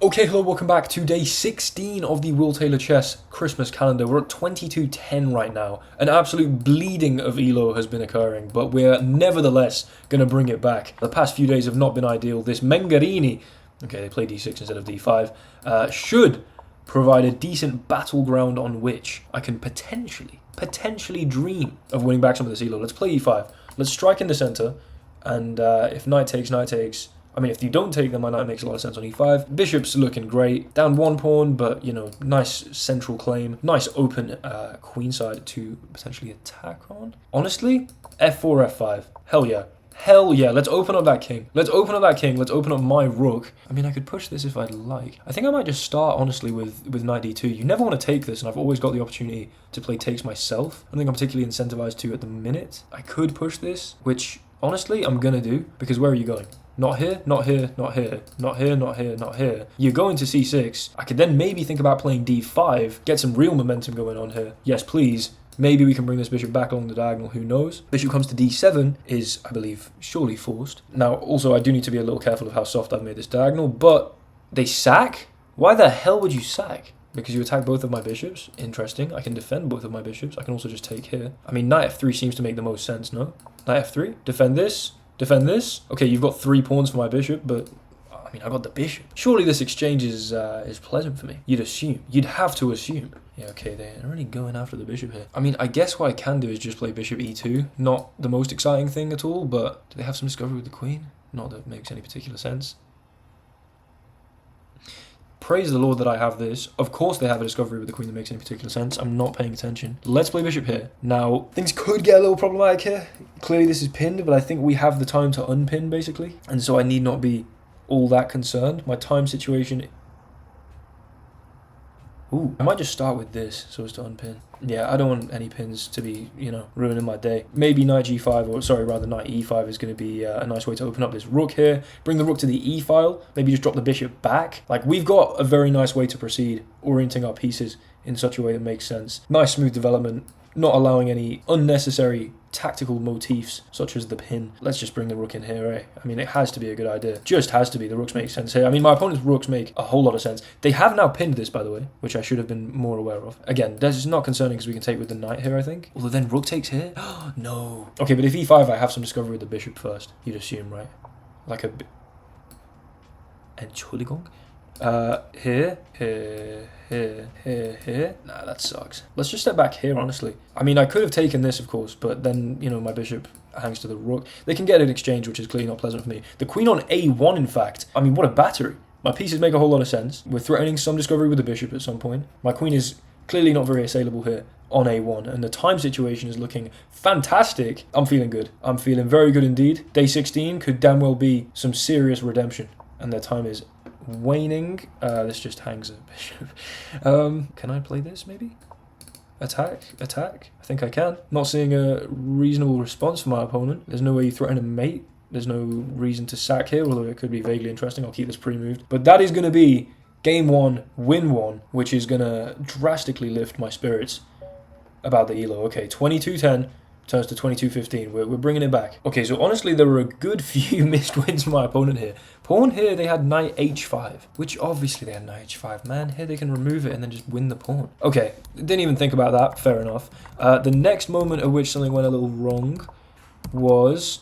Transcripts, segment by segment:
Okay, hello, welcome back to day 16 of the Will Taylor Chess Christmas calendar. We're at 22:10 right now. An absolute bleeding of ELO has been occurring, but we're nevertheless going to bring it back. The past few days have not been ideal. This Mengarini, okay, they play d6 instead of d5, should provide a decent battleground on which I can potentially dream of winning back some of this ELO. Let's play e5. Let's strike in the center, and if knight takes, I mean, if you don't take them, my knight makes a lot of sense on e5. Bishop's looking great. Down one pawn, but, you know, nice central claim. Nice open queenside to potentially attack on. Honestly, f4, f5. Hell yeah. Hell yeah. Let's open up that king. Let's open up that king. Let's open up my rook. I mean, I could push this if I'd like. I think I might just start, honestly, with knight d2. You never want to take this, and I've always got the opportunity to play takes myself. I think I'm particularly incentivized to at the minute. I could push this, which, honestly, I'm going to do, because where are you going? Not here, not here, not here, not here, not here, not here. You're going to c6. I could then maybe think about playing d5, get some real momentum going on here. Yes, please. Maybe we can bring this bishop back along the diagonal, who knows? Bishop comes to d7 is, I believe, surely forced. Now, also, I do need to be a little careful of how soft I've made this diagonal, but they sack? Why the hell would you sack? Because you attack both of my bishops. Interesting. I can defend both of my bishops. I can also just take here. I mean, knight f3 seems to make the most sense, no? Knight f3, defend this. Defend this. Okay, you've got 3 pawns for my bishop, but I mean, I got the bishop. Surely this exchange is pleasant for me. You'd assume. You'd have to assume. Yeah, okay, they're really going after the bishop here. I mean, I guess what I can do is just play bishop e2. Not the most exciting thing at all, but do they have some discovery with the queen? Not that it makes any particular sense. Praise the Lord that I have this. Of course they have a discovery with the queen that makes any particular sense. I'm not paying attention. Let's play bishop here. Now, things could get a little problematic here. Clearly this is pinned, but I think we have the time to unpin, basically. And so I need not be all that concerned. My time situation... Ooh, I might just start with this so as to unpin. Yeah, I don't want any pins to be, you know, ruining my day. Maybe knight g5, or sorry, rather knight e5 is going to be a nice way to open up this rook here. Bring the rook to the e file. Maybe just drop the bishop back. Like, we've got a very nice way to proceed, orienting our pieces in such a way that makes sense. Nice smooth development, not allowing any unnecessary tactical motifs such as the pin. Let's just bring the rook in here, eh? I mean, it has to be a good idea. Just has to be. The rooks make sense here. I mean, my opponent's rooks make a whole lot of sense. They have now pinned this, by the way, which I should have been more aware of. Again, this is not concerning because we can take with the knight here, I think. Although then rook takes here? No. Okay, but if e5, I have some discovery with the bishop first. You'd assume, right? Like a... Entschuldigung? Here. Nah, that sucks. Let's just step back here, honestly. I mean, I could have taken this, of course, but then, you know, my bishop hangs to the rook. They can get an exchange, which is clearly not pleasant for me. The queen on a1, in fact. I mean, what a battery. My pieces make a whole lot of sense. We're threatening some discovery with the bishop at some point. My queen is clearly not very assailable here on a1, and the time situation is looking fantastic. I'm feeling good. I'm feeling very good indeed. Day 16 could damn well be some serious redemption, and their time is waning. This just hangs a bishop. Can I play this, maybe? Attack? I think I can. Not seeing a reasonable response from my opponent. There's no way you threaten a mate. There's no reason to sack here, although it could be vaguely interesting. I'll keep this pre-moved. But that is going to be game 1, win 1, which is going to drastically lift my spirits about the ELO. Okay, 22-10. Turns to 22-15. We're bringing it back. Okay, so honestly, there were a good few missed wins from my opponent here. Pawn here, they had knight h5, which obviously they had knight h5. Man, here they can remove it and then just win the pawn. Okay, didn't even think about that. Fair enough. The next moment at which something went a little wrong was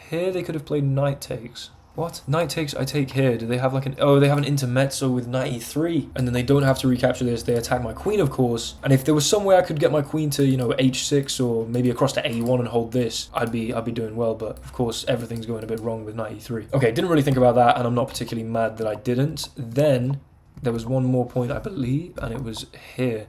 here they could have played knight takes. What? Knight takes, I take here. Do they have like an... Oh, they have an intermezzo with knight e3. And then they don't have to recapture this. They attack my queen, of course. And if there was some way I could get my queen to, you know, h6 or maybe across to a1 and hold this, I'd be doing well. But, of course, everything's going a bit wrong with knight e3. Okay, didn't really think about that, and I'm not particularly mad that I didn't. Then there was one more point, I believe, and it was here.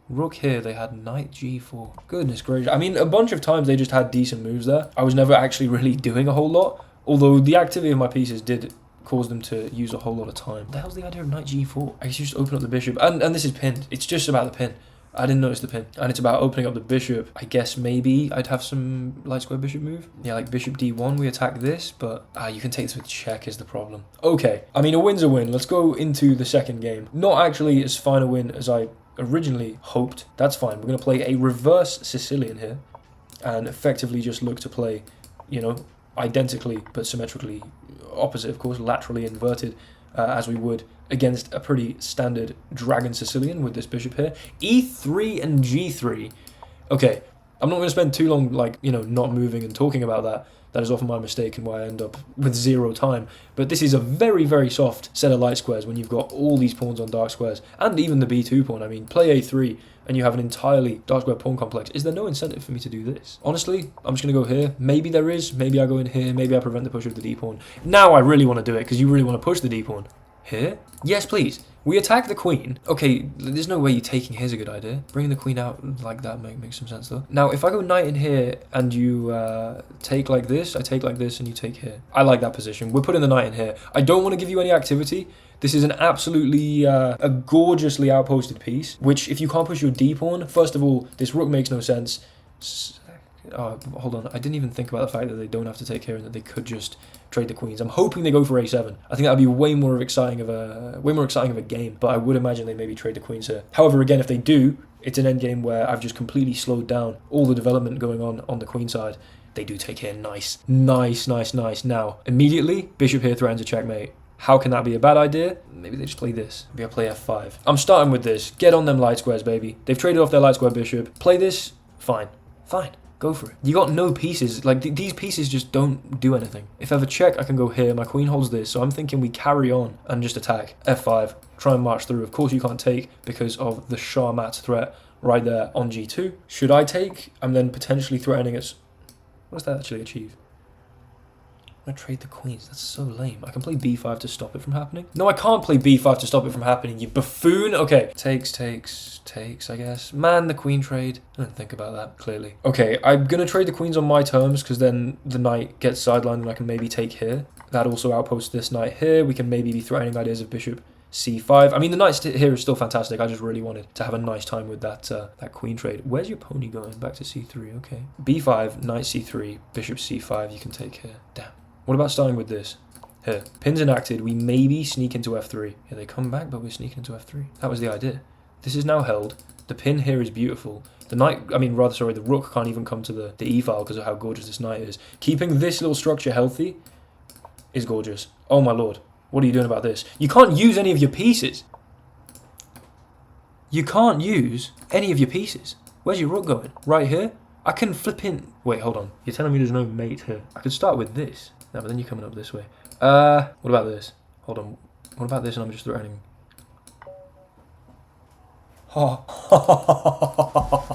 Rook here, they had knight g4. Goodness gracious. I mean, a bunch of times they just had decent moves there. I was never actually really doing a whole lot. Although the activity of my pieces did cause them to use a whole lot of time. What the hell's the idea of knight g4? I guess you just open up the bishop. And this is pinned. It's just about the pin. I didn't notice the pin. And it's about opening up the bishop. I guess maybe I'd have some light square bishop move. Yeah, like bishop d1, we attack this. But you can take this with check is the problem. Okay. I mean, a win's a win. Let's go into the second game. Not actually as fine a win as I originally hoped. That's fine. We're going to play a reverse Sicilian here. And effectively just look to play, you know, identically but symmetrically opposite, of course, laterally inverted as we would against a pretty standard dragon Sicilian with this bishop here. E3 and G3. Okay, I'm not going to spend too long, like, you know, not moving and talking about that. That is often my mistake and why I end up with 0 time. But this is a very, very soft set of light squares when you've got all these pawns on dark squares. And even the B2 pawn. I mean, play A3 and you have an entirely dark square pawn complex. Is there no incentive for me to do this? Honestly, I'm just going to go here. Maybe there is. Maybe I go in here. Maybe I prevent the push of the D pawn. Now I really want to do it because you really want to push the D pawn. Here? Yes, please. We attack the queen. Okay, there's no way you taking here's a good idea. Bringing the queen out like that makes some sense though. Now, if I go knight in here and you take like this, I take like this and you take here. I like that position. We're putting the knight in here. I don't want to give you any activity. This is an absolutely a gorgeously outposted piece, which if you can't push your D pawn, first of all, this rook makes no sense. Hold on. I didn't even think about the fact that they don't have to take here and that they could just trade the queens. I'm hoping they go for A7. I think that would be way more exciting of a game, but I would imagine they maybe trade the queens here. However, again, if they do, it's an endgame where I've just completely slowed down all the development going on the queen side. They do take here. Nice. Nice, nice, nice. Now, immediately, bishop here threatens a checkmate. How can that be a bad idea? Maybe they just play this. Maybe I play F5. I'm starting with this. Get on them light squares, baby. They've traded off their light square bishop. Play this. Fine. Fine. Go for it. You got no pieces. Like, these pieces just don't do anything. If I have a check, I can go here. My queen holds this. So I'm thinking we carry on and just attack. F5. Try and march through. Of course you can't take because of the Shah Mat threat right there on G2. Should I take? I'm then potentially threatening it. What does that actually achieve? I'm going to trade the queens. That's so lame. I can play B5 to stop it from happening. No, I can't play B5 to stop it from happening, you buffoon. Okay. Takes, I guess. Man, the queen trade. I didn't think about that, clearly. Okay, I'm going to trade the queens on my terms because then the knight gets sidelined and I can maybe take here. That also outposts this knight here. We can maybe be threatening ideas of bishop C5. I mean, the knight here is still fantastic. I just really wanted to have a nice time with that that queen trade. Where's your pony going? Back to C3, okay. B5, knight C3, bishop C5. You can take here. Damn. What about starting with this? Here, pin's enacted. We maybe sneak into F3. Yeah, they come back, but we're sneaking into F3. That was the idea. This is now held. The pin here is beautiful. The knight, the rook can't even come to the E file because of how gorgeous this knight is. Keeping this little structure healthy is gorgeous. Oh my lord. What are you doing about this? You can't use any of your pieces. You can't use any of your pieces. Where's your rook going? Right here? I can flip in. Wait, hold on. You're telling me there's no mate here. I could start with this. No, but then you're coming up this way. What about this? Hold on. What about this and I'm just threatening? Oh.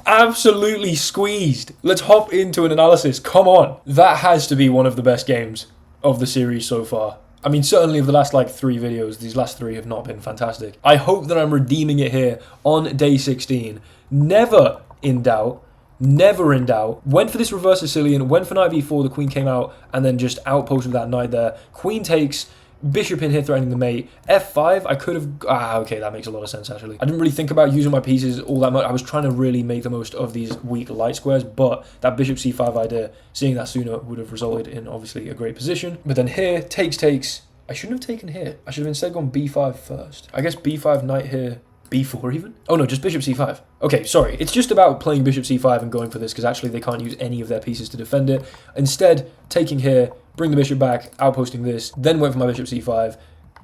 Absolutely squeezed. Let's hop into an analysis. Come on. That has to be one of the best games of the series so far. I mean, certainly of the last, 3 videos, these last 3 have not been fantastic. I hope that I'm redeeming it here on day 16. Never in doubt. Never in doubt. Went for this reverse Sicilian, went for knight b4, the queen came out, and then just outposted that knight there. Queen takes, bishop in here threatening the mate. F5, I could have... okay, that makes a lot of sense, actually. I didn't really think about using my pieces all that much. I was trying to really make the most of these weak light squares, but that bishop c5 idea, seeing that sooner, would have resulted in, obviously, a great position. But then here, takes. I shouldn't have taken here. I should have instead gone b5 first. I guess b5, knight here... b4 even? Oh no, just bishop c5. Okay, sorry. It's just about playing bishop c5 and going for this because actually they can't use any of their pieces to defend it. Instead, taking here, bring the bishop back, outposting this, then went for my bishop c5.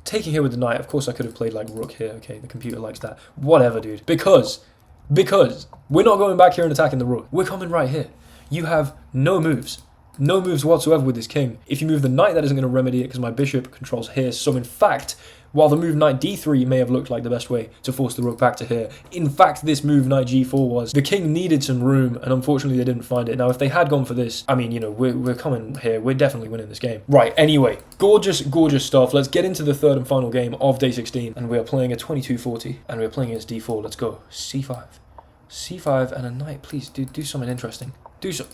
Taking here with the knight. Of course I could have played like rook here. Okay, the computer likes that. Whatever, dude. Because we're not going back here and attacking the rook. We're coming right here. You have no moves. No moves whatsoever with this king. If you move the knight, that isn't going to remedy it because my bishop controls here. So in fact, while the move knight d3 may have looked like the best way to force the rook back to here, in fact, this move knight g4 was. The king needed some room, and unfortunately they didn't find it. Now, if they had gone for this, I mean, you know, we're coming here. We're definitely winning this game. Right, anyway, gorgeous, gorgeous stuff. Let's get into the third and final game of day 16, and we are playing a 22-40, and we're playing against d4. Let's go. c5. c5 and a knight. Please, do something interesting. Do so.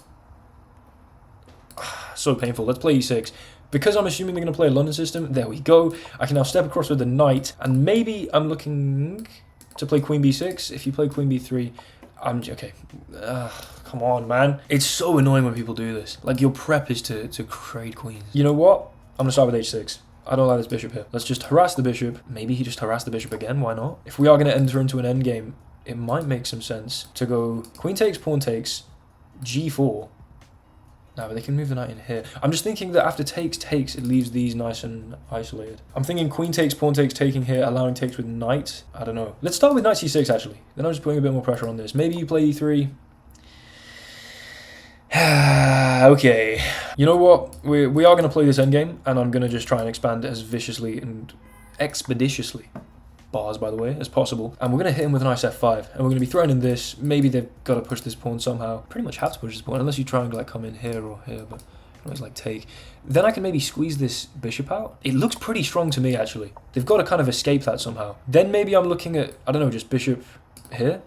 So painful. Let's play e6. Because I'm assuming they're going to play a London system, there we go. I can now step across with the knight, and maybe I'm looking to play queen b6. If you play queen b3, I'm... okay. Come on, man. It's so annoying when people do this. Like, your prep is to trade queens. You know what? I'm going to start with h6. I don't like this bishop here. Let's just harass the bishop. Maybe he just harassed the bishop again. Why not? If we are going to enter into an endgame, it might make some sense to go queen takes, pawn takes, g4. No, but they can move the knight in here. I'm just thinking that after takes, it leaves these nice and isolated. I'm thinking queen takes, pawn takes, taking here, allowing takes with knight. I don't know. Let's start with knight c6, actually. Then I'm just putting a bit more pressure on this. Maybe you play e3. Okay. You know what? We are going to play this endgame, and I'm going to just try and expand it as viciously and expeditiously, bars by the way, as possible. And we're going to hit him with a nice f5, and we're going to be throwing in this. Maybe they've got to push this pawn somehow. Pretty much have to push this pawn, unless you try and like come in here or here, but always like take. Then I can maybe squeeze this bishop out. It looks pretty strong to me, actually. They've got to kind of escape that somehow. Then maybe I'm looking at, I don't know, just bishop here.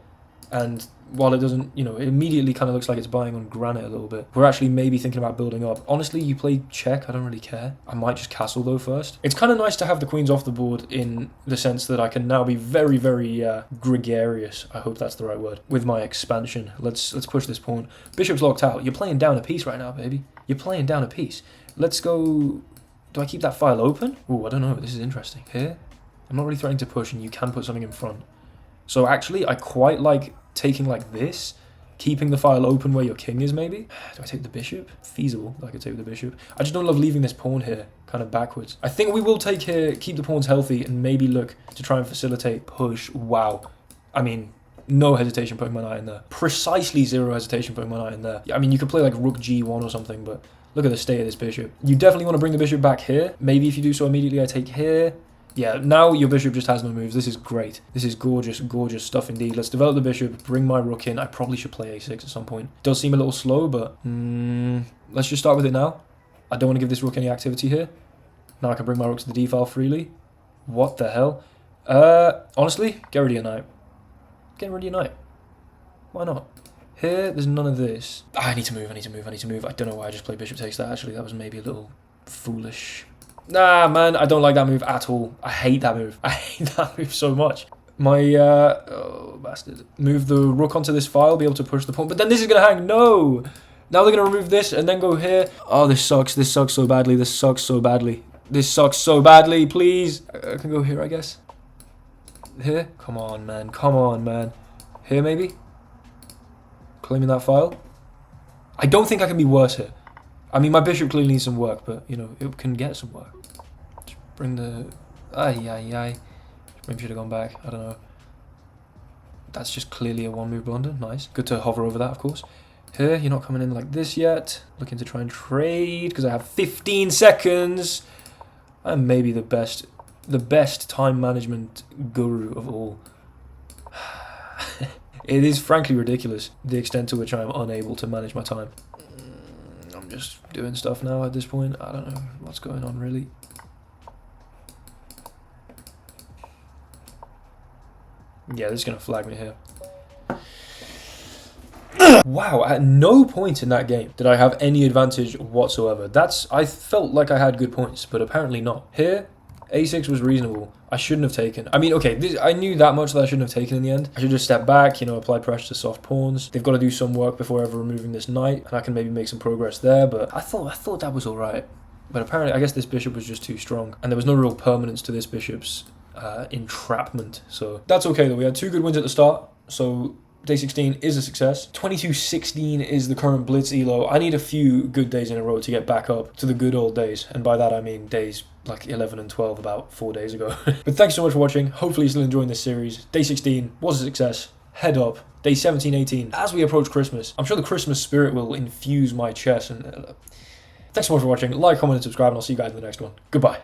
And while it doesn't, you know, it immediately kind of looks like it's buying on granite a little bit. We're actually maybe thinking about building up. Honestly, you play check, I don't really care. I might just castle though first. It's kind of nice to have the queens off the board in the sense that I can now be very, very gregarious. I hope that's the right word. With my expansion. Let's push this pawn. Bishop's locked out. You're playing down a piece right now, baby. You're playing down a piece. Let's go... Do I keep that file open? Ooh, I don't know. This is interesting. Here? I'm not really threatening to push, and you can put something in front. So actually, I quite like taking like this, keeping the file open where your king is maybe. Do I take the bishop? Feasible that I could take the bishop. I just don't love leaving this pawn here, kind of backwards. I think we will take here, keep the pawns healthy, and maybe look to try and facilitate push. Wow. I mean, no hesitation putting my knight in there. Precisely zero hesitation putting my knight in there. I mean, you could play like rook g1 or something, but look at the state of this bishop. You definitely want to bring the bishop back here. Maybe if you do so immediately, I take here. Yeah, now your bishop just has no moves. This is great. This is gorgeous, gorgeous stuff indeed. Let's develop the bishop, bring my rook in. I probably should play a6 at some point. Does seem a little slow, but let's just start with it now. I don't want to give this rook any activity here. Now I can bring my rook to the d file freely. What the hell? Honestly, get rid of your knight. Get rid of your knight. Why not? Here, there's none of this. I need to move, I need to move, I need to move. I don't know why I just played bishop takes that, actually. That was maybe a little foolish. Nah, man, I don't like that move at all. I hate that move. I hate that move so much. My, oh, bastard. Move the rook onto this file, be able to push the pawn. But then this is going to hang. No! Now they're going to remove this and then go here. Oh, this sucks. This sucks so badly. This sucks so badly. This sucks so badly. Please. I can go here, I guess. Here? Come on, man. Come on, man. Here, maybe? Claiming that file. I don't think I can be worse here. I mean, my bishop clearly needs some work, but, you know, it can get some work. Just bring the... Maybe should have gone back. I don't know. That's just clearly a one-move blunder. Nice. Good to hover over that, of course. Here, you're not coming in like this yet. Looking to try and trade, because I have 15 seconds. I'm maybe the best time management guru of all. It is frankly ridiculous, the extent to which I am unable to manage my time. I'm just doing stuff now at this point. I don't know what's going on really. Yeah, this is going to flag me here. Wow, at no point in that game did I have any advantage whatsoever. I felt like I had good points, but apparently not. Here, a6 was reasonable. I shouldn't have taken. I mean, okay, I knew that much that I shouldn't have taken in the end. I should just step back, you know, apply pressure to soft pawns. They've got to do some work before ever removing this knight, and I can maybe make some progress there, but I thought that was alright. But apparently, I guess this bishop was just too strong, and there was no real permanence to this bishop's entrapment. So that's okay, though. We had 2 good wins at the start, so day 16 is a success. 22-16 is the current Blitz elo. I need a few good days in a row to get back up to the good old days, and by that I mean days like 11 and 12 about 4 days ago. But thanks so much for watching. Hopefully you're still enjoying this series. Day 16 was a success. Head up. Day 17, 18. As we approach Christmas, I'm sure the Christmas spirit will infuse my chest. And thanks so much for watching. Like, comment, and subscribe, and I'll see you guys in the next one. Goodbye.